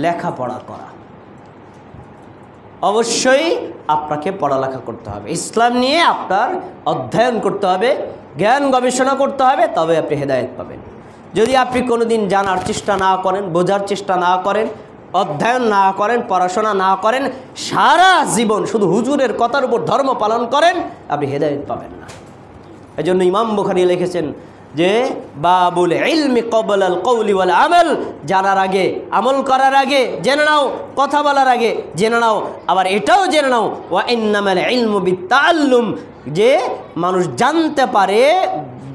লেখাপড়া করা। অবশ্যই আপনাকে পড়ালেখা করতে হবে, ইসলাম নিয়ে আপনার অধ্যয়ন করতে হবে, জ্ঞান গবেষণা করতে হবে, তবে আপনি হেদায়েত পাবেন। যদি আপনি কোনোদিন জানার চেষ্টা না করেন, বোঝার চেষ্টা না করেন, অধ্যয়ন না করেন, পড়াশোনা না করেন, সারা জীবন শুধু হুজুরের কথার উপর ধর্ম পালন করেন, আপনি হেদায়েত পাবেন না। এই জন্য ইমাম বুখারী লিখেছেন যে বাবুল ইলমি ক্বাবলাল কওলি ওয়াল আমল, জানার আগে, আমল করার আগে জেনে নাও, কথা বলার আগে জেনে নাও। আবার এটাও জেনে নাও ওয়া ইন্নামাল ইলমু বিত্তাআল্লুম, যে মানুষ জানতে পারে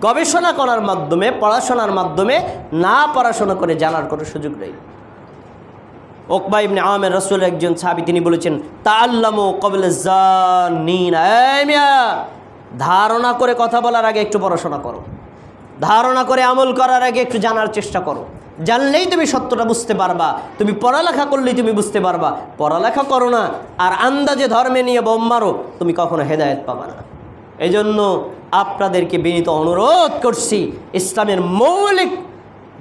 গবেষণা করার মাধ্যমে, পড়াশোনার মাধ্যমে, না পড়াশোনা করে জানার কোনো সুযোগ নেই। উকবা ইবনে আমির রাসূলের একজন সাহাবী, তিনি বলেছেন তাআল্লামু ক্বাবলা যান্নিন, এই মিয়া, ধারণা করে কথা বলার আগে একটু পড়াশোনা করো, ধারণা করে আমল করার আগে একটু জানার চেষ্টা করো। জানলেই তুমি সত্যটা বুঝতে পারবা, তুমি পড়ালেখা করলেই তুমি বুঝতে পারবা। পড়ালেখা করো না আর আন্দাজে ধর্মে নিয়ে বোম মারো, তুমি কখনো হেদায়েত পাবা না। এই জন্য আপনাদেরকে বিনীত অনুরোধ করছি, ইসলামের মৌলিক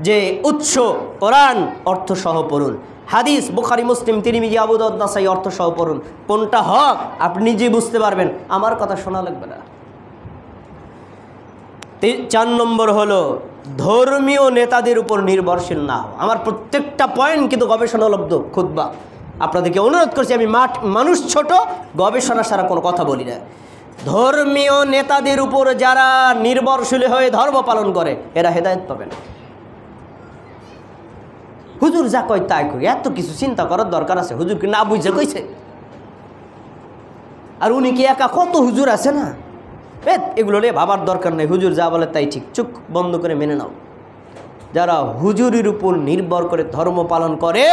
যে উৎস কোরআন অর্থসহ পড়ুন, হাদিস বুখারী মুসলিম তিরমিজি আবু দাউদ নাসাই অর্থসহ পড়ুন। কোনটা হক আপনি নিজেই বুঝতে পারবেন, আমার কথা শোনা লাগবে না। 4 নম্বর হলো ধর্মীয় নেতাদের উপর নির্ভরশীল না হও। আমার প্রত্যেকটা পয়েন্ট কিন্তু গবেষণালব্ধ খুতবা, আপনাদেরকে অনুরোধ করছি। আমি মানুষ ছোট, গবেষণা ছাড়া কোনো কথা বলি না। ধর্মীয় নেতাদের উপর যারা নির্ভরশীল হয়ে ধর্ম পালন করে, এরা হেদায়েত পাবে না। হুজুর যা কয় তাই কই, এত কিছু চিন্তা করার দরকার আছে? হুজুর কি না বুঝে কইছে? আর উনি কি একা, কত হুজুর আছে না? এগুলো নিয়ে ভাবার দরকার নেই, হুজুর যা বলে তাই ঠিক, চোখ বন্ধ করে মেনে নাও। যারা হুজুরের উপর নির্ভর করে ধর্ম পালন করে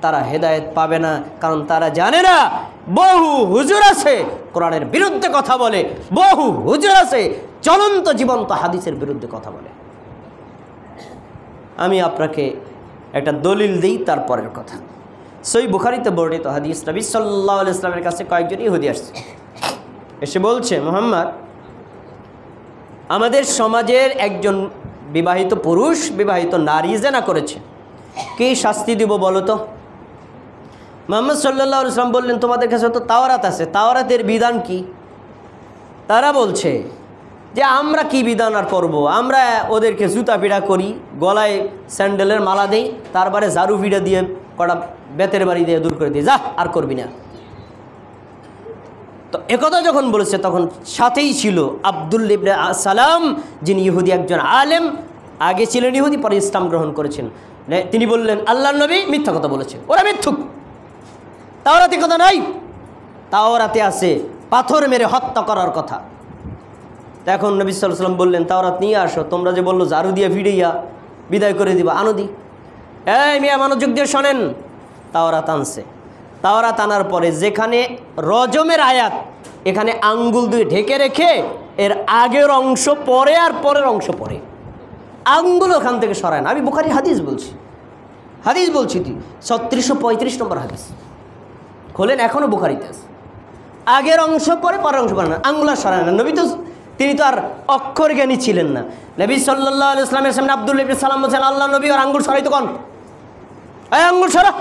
তারা হেদায়েত পাবে না, কারণ তারা জানে না বহু হুজুর আছে কোরআনের বিরুদ্ধে কথা বলে, বহু হুজুর আছে চলন্ত জীবন্ত হাদিসের বিরুদ্ধে কথা বলে। আমি আপনাকে একটা দলিল দিই তারপরের কথা। সহিহ বুখারীতে বর্ণিত হাদিস, নবী সাল্লাল্লাহু আলাইহি ওয়াসাল্লামের কাছে কয়েকজন ইহুদি আসছে, এসে বলছে, মুহাম্মদ, আমাদের সমাজের একজন বিবাহিত পুরুষ বিবাহিত নারী জিনা করেছে, কি শাস্তি দিব বলো তো? মুহাম্মদ সাল্লাল্লাহু আলাইহি ওয়াসাল্লাম বললেন, তোমাদের কাছে তো তাওরাত আছে, তাওরাতের বিধান কি? তারা বলছে যে আমরা কি বিধান আর করব, আমরা ওদেরকে জুতা পিড়া করি, গলায় স্যান্ডেলের মালা দেই, তারপরে ঝাড়ু পিড়া দিয়ে কটা বেতের বাড়ি দিয়ে দূর করে দিই, যা আর করবি না। তো একথা যখন বলেছে তখন সাথেই ছিল আব্দুল্লাহ ইবনে সালাম, যিনি ইহুদি একজন আলেম, আগে ছিলেন ইহুদি, পরে ইসলাম গ্রহণ করেছেন। তিনি বললেন, আল্লাহর নবী মিথ্যা কথা বলেছে, ওরা মিথ্যুক, তাওরাতে কথা নাই, তাওরাতে আছে পাথর মেরে হত্যা করার কথা। এখন নবী সাল্লাল্লাহু আলাইহি ওয়াসাল্লাম বললেন, তাওরাত নিয়ে আসো, তোমরা যে বললো ঝাড়ু দিয়ে ফিরিয়া বিদায় করে দিবা, আনো দি। এই মিয়া, মনোযোগ দিয়ে শোনেন। তাওরাত আনছে, তাওরাত আনার পরে যেখানে রজমের আয়াত, এখানে আঙ্গুল দিয়ে ঢেকে রেখে এর আগের অংশ পরে আর পরের অংশ পরে, আঙ্গুল ওখান থেকে সরায় না। আমি বুখারী হাদিস বলছি, তুই 3635 নম্বর হাদিস খোলেন, এখনও বুখারীতে আছে। আগের অংশ পরে, পরের অংশ পরে না, আঙ্গুল আর সরায় না। নবী তো, তিনি তো আর অক্ষর জ্ঞানী ছিলেন না। নবী সাল্লাল্লাহু আলাইহি ওয়াসাল্লামের সামনে আব্দুল্লাহ ইবনে সালাম বলছেন, আল্লাহ নবী আর আঙ্গুল সরাইতো কোন? এই আঙ্গুল সরা,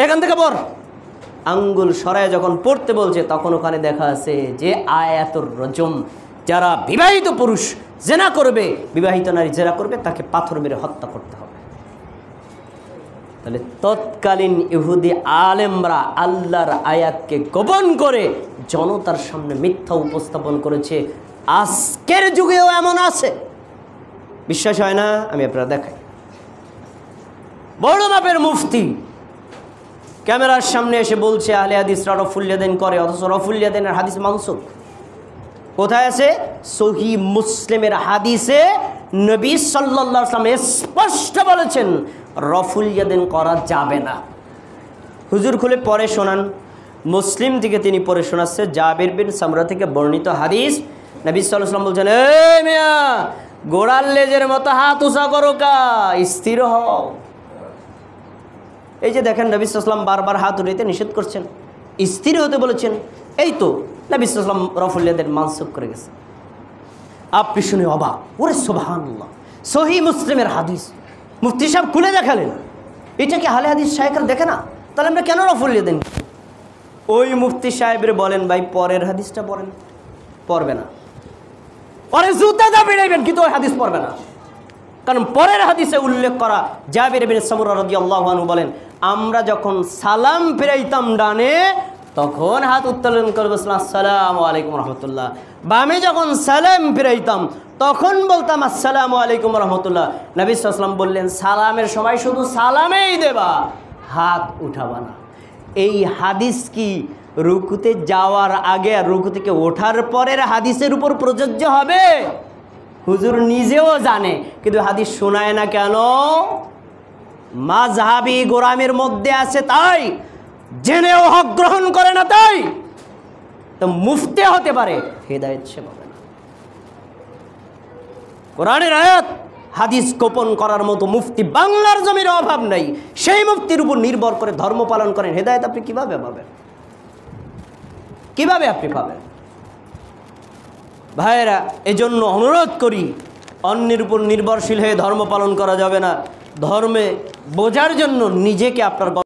এখান থেকে পড়। আঙ্গুল সরায় যখন পড়তে বলছে, তখন ওখানে দেখা আছে যে আয়াতুর রজম, যারা বিবাহিত পুরুষ জেনা করবে, বিবাহিত নারী জেনা করবে, তাকে পাথর মেরে হত্যা করতে হবে। তাহলে তৎকালীন ইহুদি আলেমরা আল্লাহর আয়াতকে গোপন করে জনতার সামনে মিথ্যা উপস্থাপন করেছে। আজকের যুগেও এমন আছে, বিশ্বাস হয় না? আমি আপনারা দেখাই। বড় মাপের মুফতি ক্যামেরার সামনে এসে বলছে আহলে হাদিসরা রফুল ইয়াদাইন করে, অথচ রফুল ইয়াদাইনের হাদিস মানসুখ। কোথায় আছে? সহিহ মুসলিমের হাদিসে নবী সাল্লাল্লাহু আলাইহি ওয়াসাল্লাম স্পষ্ট বলেছেন রফুল ইয়াদাইন করা যাবে না। হুজুর খুলে পড়ে শোনান, মুসলিম থেকে তিনি পড়ে শোনাচ্ছে, জাবির বিন সামরা থেকে বর্ণিত হাদিস। নবী সাল্লাল্লাহু আলাইহি ওয়াসাল্লাম বলছেন, এই মিয়া, গোড়ার লেজের মতো হাত উঁচা করো, স্থির হও। এই যে দেখেন, নবী সাল্লাল্লাহু আলাইহি ওয়াসাল্লাম বারবার হাত উঠাইতে নিষেধ করছেন, স্থির হতে বলেছেন। এই তো নবী সাল্লাল্লাহু আলাইহি ওয়াসাল্লাম রফুল ইয়াদাইন মানসুখ করে গেছে। আপনি শুনে অবাক, ওরে সুবহানাল্লাহ, সহিহ মুসলিমের হাদিস, মুফতি সাহেব খুলে দেখালেন, এটা কি আহলে হাদিস শায়েখরা দেখে না? তাহলে আমরা কেন রফুলিয়ে দিন? ওই মুফতি সাহেবের বলেন ভাই পরের হাদিসটা পড়েন, পড়বে না। পরে জুতা দা বেড়াইবেন কিন্তু ওই হাদিস পড়বে না। কারণ পরের হাদিসে উল্লেখ করা জাবির ইবনে সামুরা রাদিয়াল্লাহু আনহু বলেন, আমরা যখন সালাম ফিরাইতাম ডানে তখন হাত উত্তোলন করে বলতাম আসসালামু আলাইকুম রাহমাতুল্লাহ, বামে যখন সালাম ফিরাইতাম তখন বলতাম আসসালামু আলাইকুম রাহমাতুল্লাহ। নবী সাল্লাল্লাহু আলাইহি ওয়াসাল্লাম বললেন সালামের সময় শুধু সালামেই দেবা, হাত উঠাবা না। এই হাদিস কি রুকুতে যাওয়ার আগে আর রুকু থেকে ওঠার পরের হাদিসের উপর প্রযোজ্য হবে? হুজুর নিজেও জানে কিন্তু হাদিস শোনায় না কেন? মাযহাবী গোরামের মধ্যে আছে তাই, জেনেও হক গ্রহণ করে না তাই। তো মুফতি হতে পারে, হেদায়েত সে পাবে না। কোরআনের আয়াত হাদিস গোপন করার মতো মুফতি বাংলার জমির অভাব নাই। সেই মুফতির উপর নির্ভর করে ধর্ম পালন করেন, হেদায়েত আপনি কিভাবে পাবেন? কিভাবে আপনি পাবেন? ভাইয়েরা, এজন্য অনুরোধ করি, অন্যের উপর নির্ভরশীল হয়ে ধর্ম পালন করা যাবে না। ধর্মে বোঝার জন্য নিজেকে আপনার